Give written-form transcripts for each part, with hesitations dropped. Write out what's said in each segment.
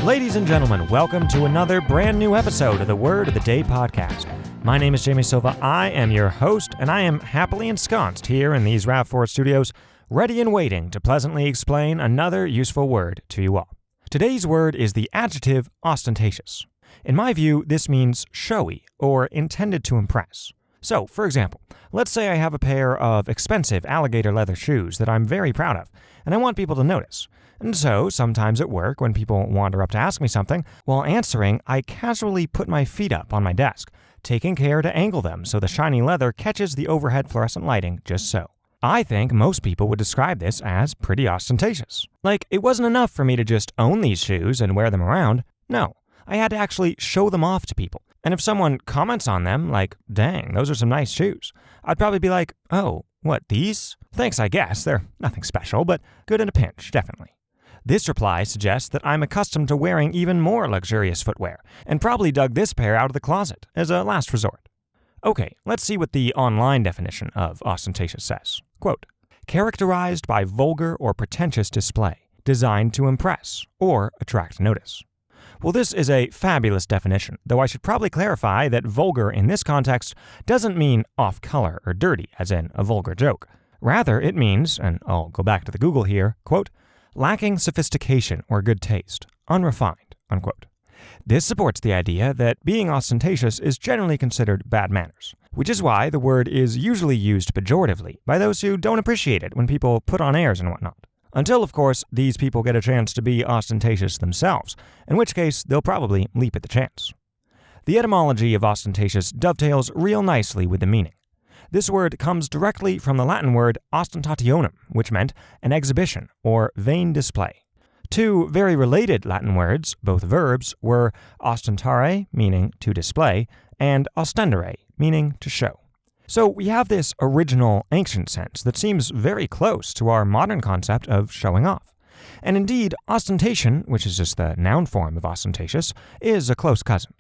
Ladies and gentlemen, welcome to another brand new episode of the Word of the Day podcast. My name is Silva. I am your host, and I am happily ensconced here in these RAV4 studios, ready and waiting to pleasantly explain another useful word to you all. Today's word is the adjective ostentatious. In my view, this means showy or intended to impress. So, for example, let's say I have a pair of expensive alligator leather shoes that I'm very proud of, and I want people to notice. And so, sometimes at work, when people wander up to ask me something, while answering, I casually put my feet up on my desk, taking care to angle them so the shiny leather catches the overhead fluorescent lighting just so. I think most people would describe this as pretty ostentatious. Like, it wasn't enough for me to just own these shoes and wear them around. No, I had to actually show them off to people. And if someone comments on them, like, dang, those are some nice shoes, I'd probably be like, oh, what, these? Thanks, I guess. They're nothing special, but good in a pinch, definitely. This reply suggests that I'm accustomed to wearing even more luxurious footwear, and probably dug this pair out of the closet as a last resort. Okay, let's see what the online definition of ostentatious says. Quote, characterized by vulgar or pretentious display, designed to impress or attract notice. Well, this is a fabulous definition, though I should probably clarify that vulgar in this context doesn't mean off-color or dirty, as in a vulgar joke. Rather, it means, and I'll go back to the Google here, quote, lacking sophistication or good taste, unrefined, unquote. This supports the idea that being ostentatious is generally considered bad manners, which is why the word is usually used pejoratively by those who don't appreciate it when people put on airs and whatnot. Until, of course, these people get a chance to be ostentatious themselves, in which case they'll probably leap at the chance. The etymology of ostentatious dovetails real nicely with the meaning. This word comes directly from the Latin word ostentationem, which meant an exhibition or vain display. Two very related Latin words, both verbs, were ostentare, meaning to display, and ostendere, meaning to show. So we have this original ancient sense that seems very close to our modern concept of showing off. And indeed, ostentation, which is just the noun form of ostentatious, is a close cousin.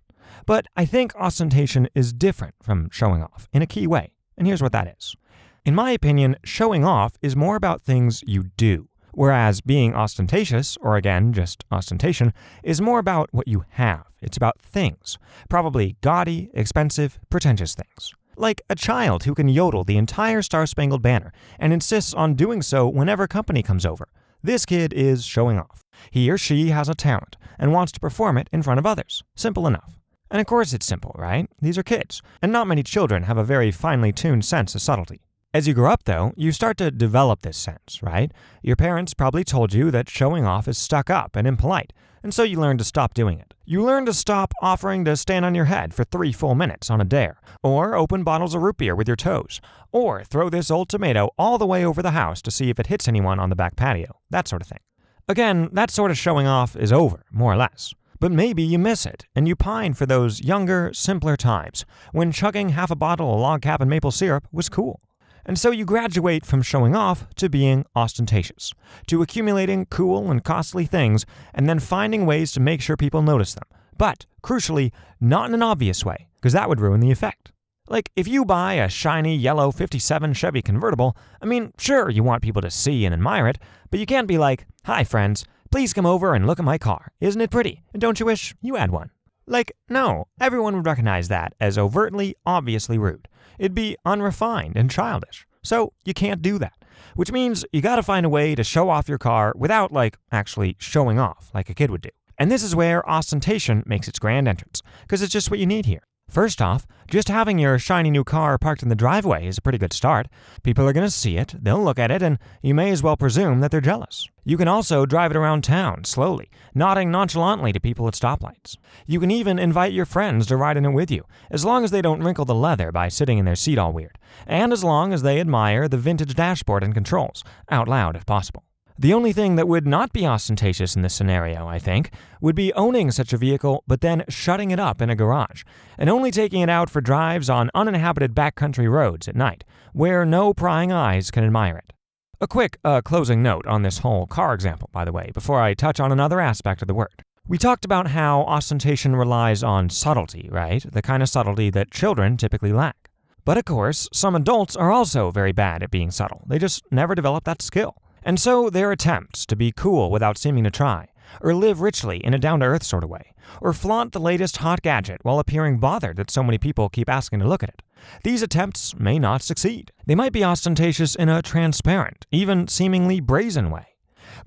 But I think ostentation is different from showing off in a key way. And here's what that is. In my opinion, showing off is more about things you do, whereas being ostentatious, or again, just ostentation, is more about what you have. It's about things, probably gaudy, expensive, pretentious things. Like a child who can yodel the entire Star-Spangled Banner and insists on doing so whenever company comes over. This kid is showing off. He or she has a talent and wants to perform it in front of others. Simple enough. And of course it's simple, right? These are kids, and not many children have a very finely tuned sense of subtlety. As you grow up, though, you start to develop this sense, right? Your parents probably told you that showing off is stuck up and impolite, and so you learn to stop doing it. You learn to stop offering to stand on your head for 3 full minutes on a dare, or open bottles of root beer with your toes, or throw this old tomato all the way over the house to see if it hits anyone on the back patio, that sort of thing. Again, that sort of showing off is over, more or less. But maybe you miss it, and you pine for those younger, simpler times when chugging half a bottle of log cabin maple syrup was cool. And so you graduate from showing off to being ostentatious, to accumulating cool and costly things and then finding ways to make sure people notice them. But, crucially, not in an obvious way, because that would ruin the effect. Like, if you buy a shiny yellow 57 Chevy convertible, I mean, sure, you want people to see and admire it, but you can't be like, hi friends, please come over and look at my car. Isn't it pretty? And don't you wish you had one? Like, no, everyone would recognize that as overtly, obviously rude. It'd be unrefined and childish. So you can't do that. Which means you gotta find a way to show off your car without, actually showing off like a kid would do. And this is where ostentation makes its grand entrance, because it's just what you need here. First off, just having your shiny new car parked in the driveway is a pretty good start. People are going to see it, they'll look at it, and you may as well presume that they're jealous. You can also drive it around town, slowly, nodding nonchalantly to people at stoplights. You can even invite your friends to ride in it with you, as long as they don't wrinkle the leather by sitting in their seat all weird, and as long as they admire the vintage dashboard and controls, out loud if possible. The only thing that would not be ostentatious in this scenario, I think, would be owning such a vehicle but then shutting it up in a garage, and only taking it out for drives on uninhabited backcountry roads at night, where no prying eyes can admire it. A quick closing note on this whole car example, by the way, before I touch on another aspect of the word. We talked about how ostentation relies on subtlety, right? The kind of subtlety that children typically lack. But of course, some adults are also very bad at being subtle. They just never develop that skill. And so their attempts to be cool without seeming to try or live richly in a down-to-earth sort of way, or flaunt the latest hot gadget while appearing bothered that so many people keep asking to look at it. These attempts may not succeed. They might be ostentatious in a transparent, even seemingly brazen way.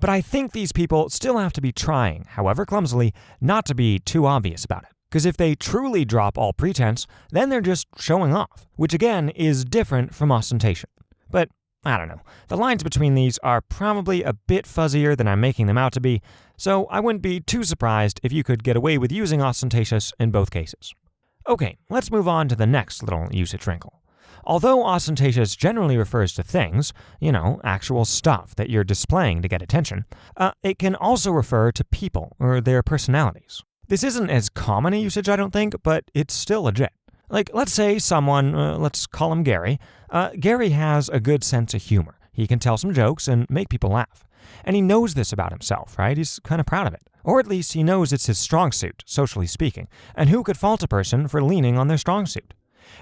But I think these people still have to be trying, however clumsily, not to be too obvious about it. Because if they truly drop all pretense, then they're just showing off, which again is different from ostentation. But I don't know, the lines between these are probably a bit fuzzier than I'm making them out to be, so I wouldn't be too surprised if you could get away with using ostentatious in both cases. Okay, let's move on to the next little usage wrinkle. Although ostentatious generally refers to things, actual stuff that you're displaying to get attention, it can also refer to people or their personalities. This isn't as common a usage, I don't think, but it's still legit. Like, let's say someone, let's call him Gary. Gary has a good sense of humor. He can tell some jokes and make people laugh. And he knows this about himself, right? He's kind of proud of it. Or at least he knows it's his strong suit, socially speaking. And who could fault a person for leaning on their strong suit?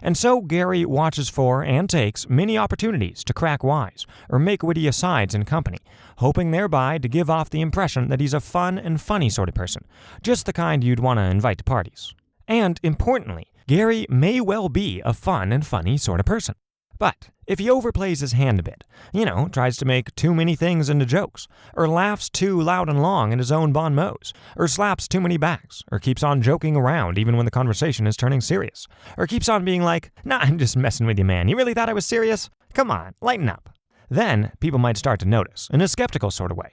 And so Gary watches for and takes many opportunities to crack wise or make witty asides in company, hoping thereby to give off the impression that he's a fun and funny sort of person, just the kind you'd want to invite to parties. And importantly, Gary may well be a fun and funny sort of person. But if he overplays his hand a bit, tries to make too many things into jokes, or laughs too loud and long in his own bon mots, or slaps too many backs, or keeps on joking around even when the conversation is turning serious, or keeps on being like, "Nah, I'm just messing with you, man. You really thought I was serious? Come on, lighten up." Then people might start to notice, in a skeptical sort of way.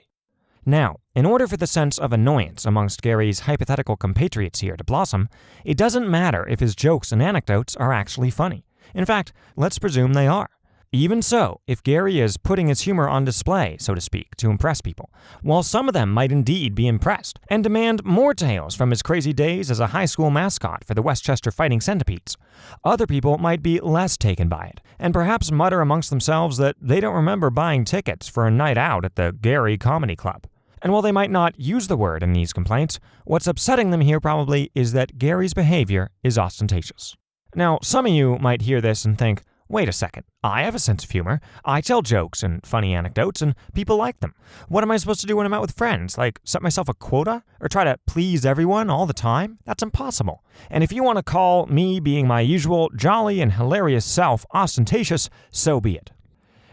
Now, in order for the sense of annoyance amongst Gary's hypothetical compatriots here to blossom, it doesn't matter if his jokes and anecdotes are actually funny. In fact, let's presume they are. Even so, if Gary is putting his humor on display, so to speak, to impress people, while some of them might indeed be impressed and demand more tales from his crazy days as a high school mascot for the Westchester Fighting Centipedes, other people might be less taken by it, and perhaps mutter amongst themselves that they don't remember buying tickets for a night out at the Gary Comedy Club. And while they might not use the word in these complaints, what's upsetting them here probably is that Gary's behavior is ostentatious. Now, some of you might hear this and think, wait a second, I have a sense of humor. I tell jokes and funny anecdotes, and people like them. What am I supposed to do when I'm out with friends? Like, set myself a quota? Or try to please everyone all the time? That's impossible. And if you want to call me being my usual jolly and hilarious self ostentatious, so be it.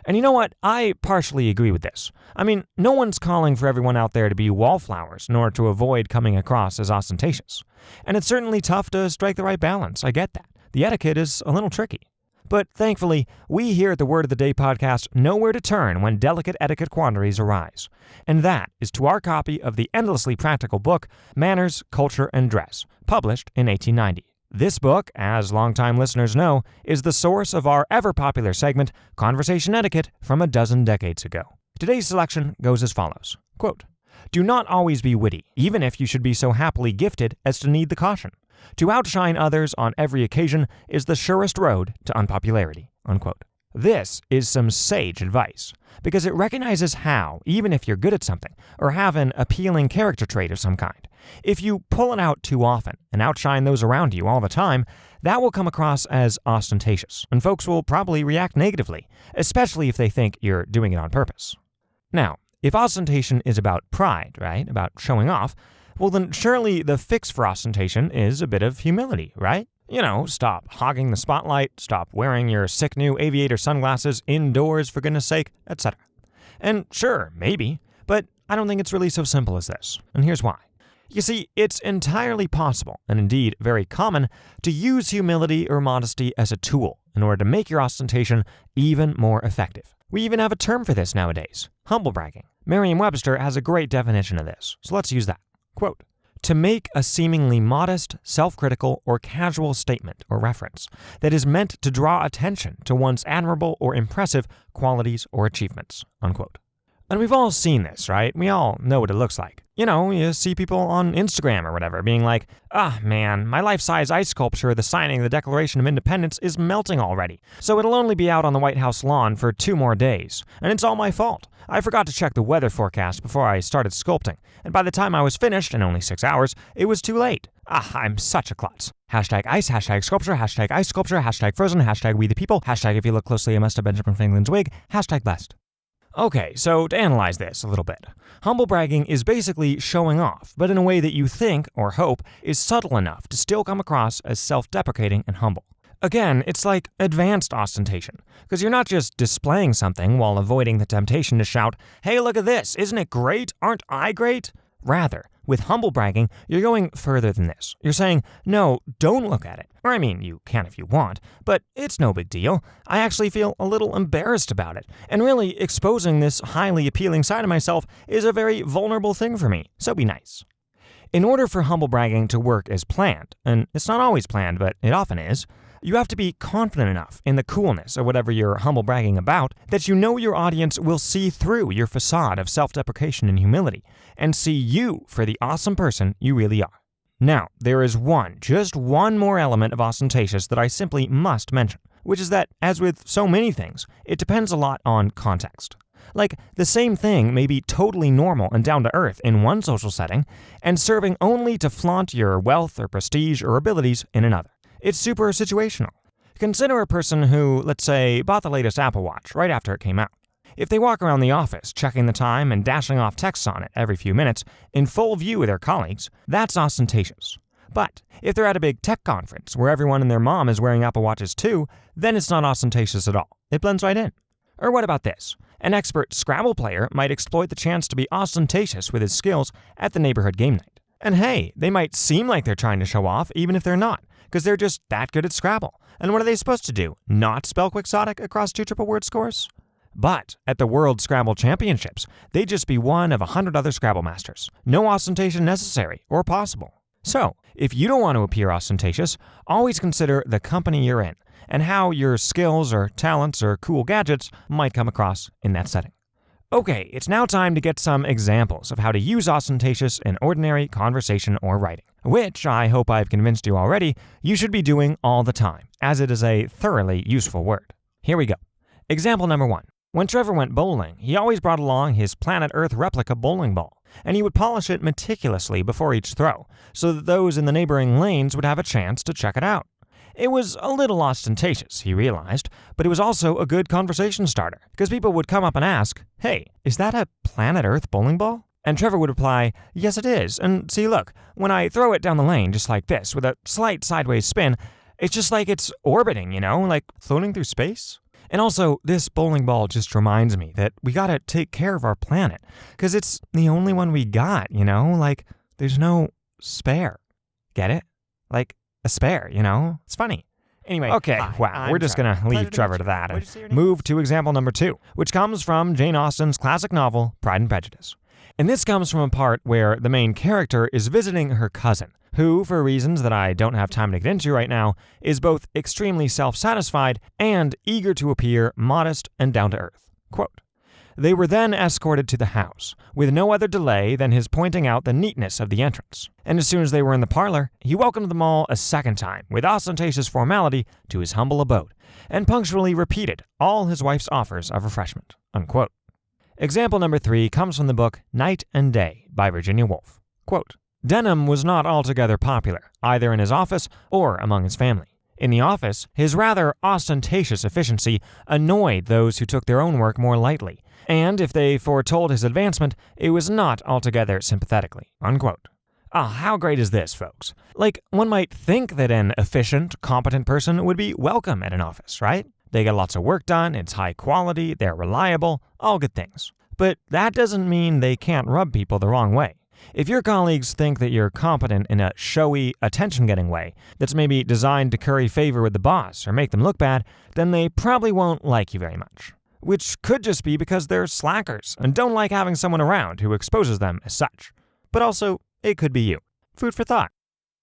And you know what? I partially agree with this. I mean, no one's calling for everyone out there to be wallflowers in order to avoid coming across as ostentatious. And it's certainly tough to strike the right balance. I get that. The etiquette is a little tricky. But thankfully, we here at the Word of the Day podcast know where to turn when delicate etiquette quandaries arise. And that is to our copy of the endlessly practical book, Manners, Culture, and Dress, published in 1890. This book, as longtime listeners know, is the source of our ever-popular segment, Conversation Etiquette, from a dozen decades ago. Today's selection goes as follows. Quote, "Do not always be witty, even if you should be so happily gifted as to need the caution. To outshine others on every occasion is the surest road to unpopularity." Unquote. This is some sage advice, because it recognizes how, even if you're good at something, or have an appealing character trait of some kind, if you pull it out too often and outshine those around you all the time, that will come across as ostentatious, and folks will probably react negatively, especially if they think you're doing it on purpose. Now, if ostentation is about pride, right, about showing off, well then surely the fix for ostentation is a bit of humility, right? Stop hogging the spotlight, stop wearing your sick new aviator sunglasses indoors for goodness sake, etc. And sure, maybe, but I don't think it's really so simple as this, and here's why. You see, it's entirely possible, and indeed very common, to use humility or modesty as a tool in order to make your ostentation even more effective. We even have a term for this nowadays, humble bragging. Merriam-Webster has a great definition of this, so let's use that. Quote, "To make a seemingly modest, self-critical, or casual statement or reference that is meant to draw attention to one's admirable or impressive qualities or achievements." Unquote. And we've all seen this, right? We all know what it looks like. You see people on Instagram or whatever being like, "Ah, man, my life-size ice sculpture of the signing of the Declaration of Independence is melting already, so it'll only be out on the White House lawn for 2 more days. And it's all my fault. I forgot to check the weather forecast before I started sculpting, and by the time I was finished, in only 6 hours, it was too late. Ah, I'm such a klutz. Hashtag ice, hashtag sculpture, hashtag ice sculpture, hashtag frozen, hashtag we the people, hashtag if you look closely it must have Benjamin Franklin's wig, hashtag blessed." Okay, so to analyze this a little bit, humble bragging is basically showing off, but in a way that you think, or hope, is subtle enough to still come across as self-deprecating and humble. Again, it's like advanced ostentation, because you're not just displaying something while avoiding the temptation to shout, "Hey, look at this, isn't it great? Aren't I great?" Rather, with humble bragging, you're going further than this. You're saying, no, don't look at it. Or I mean, you can if you want, but it's no big deal. I actually feel a little embarrassed about it. And really, exposing this highly appealing side of myself is a very vulnerable thing for me, so be nice. In order for humble bragging to work as planned, and it's not always planned, but it often is, you have to be confident enough in the coolness of whatever you're humble bragging about that you know your audience will see through your facade of self-deprecation and humility and see you for the awesome person you really are. Now, there is just one more element of ostentatious that I simply must mention, which is that, as with so many things, it depends a lot on context. Like, the same thing may be totally normal and down to earth in one social setting and serving only to flaunt your wealth or prestige or abilities in another. It's super situational. Consider a person who, let's say, bought the latest Apple Watch right after it came out. If they walk around the office checking the time and dashing off texts on it every few minutes in full view of their colleagues, that's ostentatious. But if they're at a big tech conference where everyone and their mom is wearing Apple Watches too, then it's not ostentatious at all. It blends right in. Or what about this? An expert Scrabble player might exploit the chance to be ostentatious with his skills at the neighborhood game night. And hey, they might seem like they're trying to show off even if they're not, because they're just that good at Scrabble. And what are they supposed to do? Not spell quixotic across 2 triple word scores? But at the World Scrabble Championships, they'd just be one of 100 other Scrabble masters. No ostentation necessary or possible. So, if you don't want to appear ostentatious, always consider the company you're in and how your skills or talents or cool gadgets might come across in that setting. Okay, it's now time to get some examples of how to use ostentatious in ordinary conversation or writing, which I hope I've convinced you already you should be doing all the time, as it is a thoroughly useful word. Here we go. Example number 1. When Trevor went bowling, he always brought along his Planet Earth replica bowling ball, and he would polish it meticulously before each throw, so that those in the neighboring lanes would have a chance to check it out. It was a little ostentatious, he realized, but it was also a good conversation starter, because people would come up and ask, "Hey, is that a Planet Earth bowling ball?" And Trevor would reply, "Yes, it is, and see, look, when I throw it down the lane just like this, with a slight sideways spin, it's just like it's orbiting, like floating through space." And also, this bowling ball just reminds me that we gotta take care of our planet, because it's the only one we got, like, there's no spare. Get it? Like, a spare, It's funny. Anyway, okay, wow, we're just gonna leave Trevor to that and move to example number 2, which comes from Jane Austen's classic novel, Pride and Prejudice. And this comes from a part where the main character is visiting her cousin, who, for reasons that I don't have time to get into right now, is both extremely self-satisfied and eager to appear modest and down-to-earth. Quote, "They were then escorted to the house, with no other delay than his pointing out the neatness of the entrance. And as soon as they were in the parlor, he welcomed them all a second time, with ostentatious formality, to his humble abode, and punctually repeated all his wife's offers of refreshment." Unquote. Example number 3 comes from the book Night and Day by Virginia Woolf. Quote, "Denham was not altogether popular, either in his office or among his family. In the office, his rather ostentatious efficiency annoyed those who took their own work more lightly, and if they foretold his advancement, it was not altogether sympathetically." Unquote. How great is this, folks? Like, one might think that an efficient, competent person would be welcome at an office, right? They get lots of work done, it's high quality, they're reliable, all good things. But that doesn't mean they can't rub people the wrong way. If your colleagues think that you're competent in a showy, attention-getting way that's maybe designed to curry favor with the boss or make them look bad, then they probably won't like you very much. Which could just be because they're slackers and don't like having someone around who exposes them as such. But also, it could be you. Food for thought.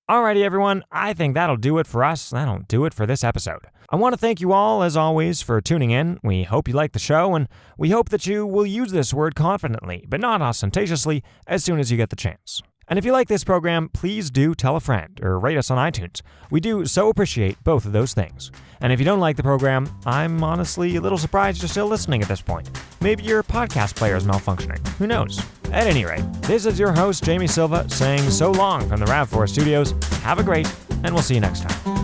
Alrighty, everyone, I think that'll do it for us. That'll do it for this episode. I want to thank you all, as always, for tuning in. We hope you like the show, and we hope that you will use this word confidently, but not ostentatiously, as soon as you get the chance. And if you like this program, please do tell a friend or rate us on iTunes. We do so appreciate both of those things. And if you don't like the program, I'm honestly a little surprised you're still listening at this point. Maybe your podcast player is malfunctioning. Who knows? At any rate, this is your host, Jamie Silva, saying so long from the RAV4 Studios. Have a great, and we'll see you next time.